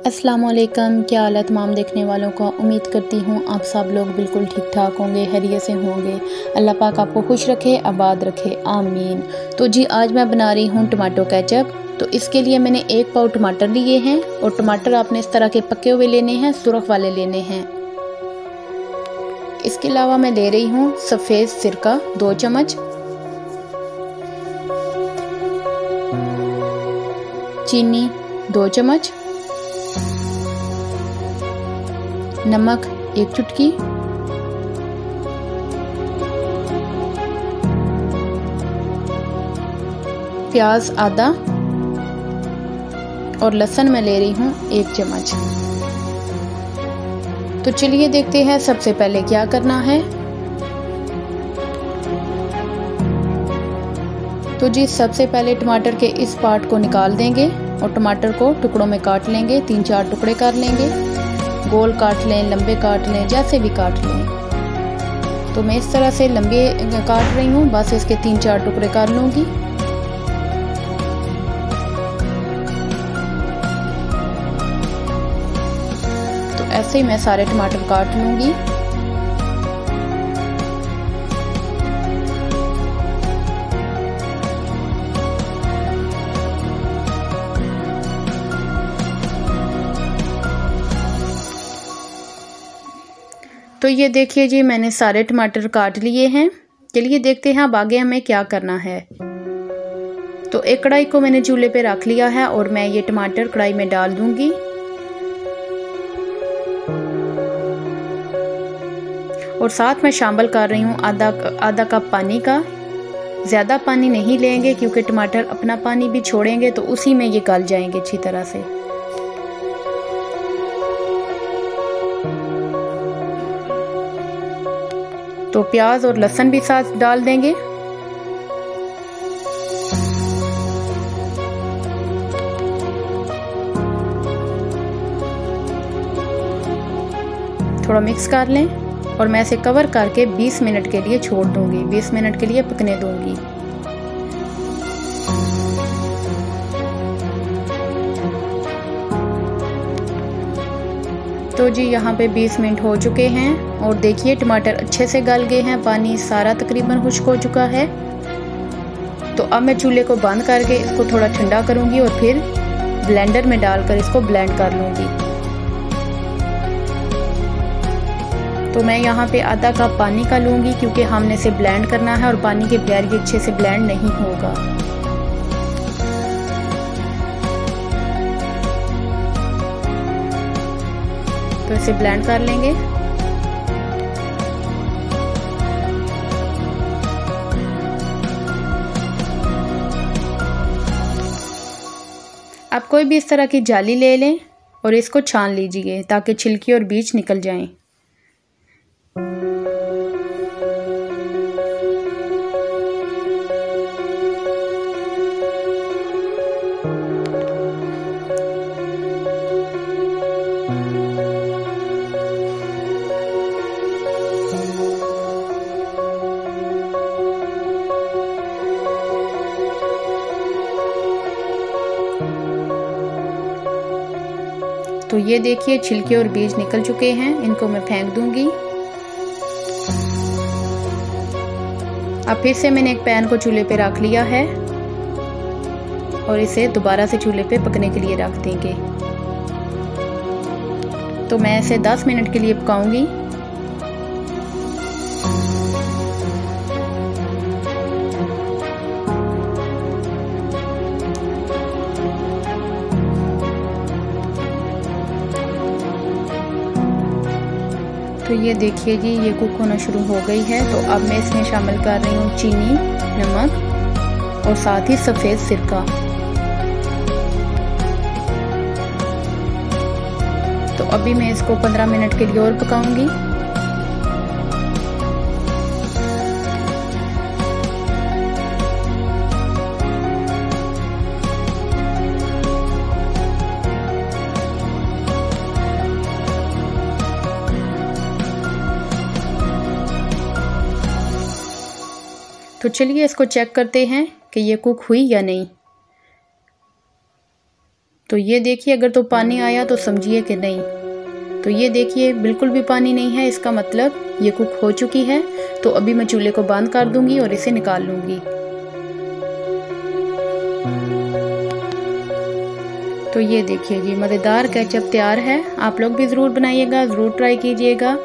अस्सलामुअलैकुम। क्या हाल है तमाम देखने वालों का। उम्मीद करती हूँ आप सब लोग बिल्कुल ठीक ठाक होंगे, खैरियत से होंगे। अल्लाह पाक आपको खुश रखे, आबाद रखे, आमीन। तो जी आज मैं बना रही हूँ टमाटो केचप। तो इसके लिए मैंने 1 पाव टमाटर लिए हैं और टमाटर आपने इस तरह के पके हुए लेने हैं, सुरख वाले लेने हैं। इसके अलावा मैं ले रही हूँ सफ़ेद सिरका 2 चम्मच, चीनी 2 चम्मच, नमक 1 चुटकी, प्याज आधा और लहसुन मैं ले रही हूँ 1 चम्मच। तो चलिए देखते हैं सबसे पहले क्या करना है। तो जी सबसे पहले टमाटर के इस पार्ट को निकाल देंगे और टमाटर को टुकड़ों में काट लेंगे। 3-4 टुकड़े कर लेंगे, गोल काट लें, लंबे काट लें, जैसे भी काट लें। तो मैं इस तरह से लंबे काट रही हूँ, बस इसके 3-4 टुकड़े कर लूँगी। तो ऐसे ही मैं सारे टमाटर काट लूँगी। तो ये देखिए जी मैंने सारे टमाटर काट लिए हैं। चलिए देखते हैं अब आगे हमें क्या करना है। तो एक कढ़ाई को मैंने चूल्हे पे रख लिया है और मैं ये टमाटर कढ़ाई में डाल दूंगी। और साथ में शामिल कर रही हूँ आधा कप पानी का। ज़्यादा पानी नहीं लेंगे क्योंकि टमाटर अपना पानी भी छोड़ेंगे तो उसी में ये गल जाएंगे अच्छी तरह से। तो प्याज और लहसुन भी साथ डाल देंगे। थोड़ा मिक्स कर लें और मैं इसे कवर करके 20 मिनट के लिए छोड़ दूंगी। 20 मिनट के लिए पकने दूंगी। तो जी यहाँ पे 20 मिनट हो चुके हैं और देखिए टमाटर अच्छे से गल गए हैं, पानी सारा तकरीबन खुश्क हो चुका है। तो अब मैं चूल्हे को बंद करके इसको थोड़ा ठंडा करूँगी और फिर ब्लेंडर में डालकर इसको ब्लेंड कर लूँगी। तो मैं यहाँ पे आधा कप पानी का लूँगी क्योंकि हमने इसे ब्लेंड करना है और पानी के बगैर ये अच्छे से ब्लेंड नहीं होगा। तो इसे ब्लेंड कर लेंगे। आप कोई भी इस तरह की जाली ले लें और इसको छान लीजिए ताकि छिलकी और बीज निकल जाएं। तो ये देखिए छिलके और बीज निकल चुके हैं, इनको मैं फेंक दूंगी। अब फिर से मैंने एक पैन को चूल्हे पे रख लिया है और इसे दोबारा से चूल्हे पे पकने के लिए रख देंगे। तो मैं इसे 10 मिनट के लिए पकाऊंगी। तो ये देखिए जी ये कुक होना शुरू हो गई है। तो अब मैं इसमें शामिल कर रही हूँ चीनी, नमक और साथ ही सफ़ेद सिरका। तो अभी मैं इसको 15 मिनट के लिए और पकाऊंगी। तो चलिए इसको चेक करते हैं कि ये कुक हुई या नहीं। तो ये देखिए, अगर तो पानी आया तो समझिए कि नहीं। तो ये देखिए बिल्कुल भी पानी नहीं है, इसका मतलब ये कुक हो चुकी है। तो अभी मैं चूल्हे को बंद कर दूंगी और इसे निकाल लूंगी। तो ये देखिए जी, मज़ेदार केचप तैयार है। आप लोग भी ज़रूर बनाइएगा, ज़रूर ट्राई कीजिएगा।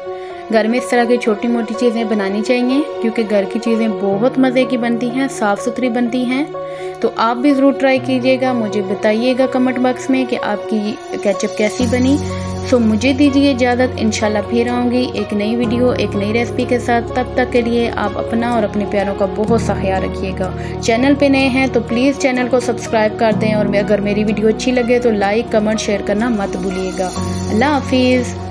घर में इस तरह की छोटी मोटी चीज़ें बनानी चाहिए, क्योंकि घर की चीज़ें बहुत मज़े की बनती हैं, साफ़ सुथरी बनती हैं। तो आप भी ज़रूर ट्राई कीजिएगा, मुझे बताइएगा कमेंट बॉक्स में कि आपकी केचप कैसी बनी। सो मुझे दीजिए इजाज़त, इंशाल्लाह फिर आऊँगी एक नई वीडियो, एक नई रेसिपी के साथ। तब तक के लिए आप अपना और अपने प्यारों का बहुत सा ख्याल रखिएगा। चैनल पे नए हैं तो प्लीज़ चैनल को सब्सक्राइब कर दें, और अगर मेरी वीडियो अच्छी लगे तो लाइक कमेंट शेयर करना मत भूलिएगा। अल्लाह हाफिज़।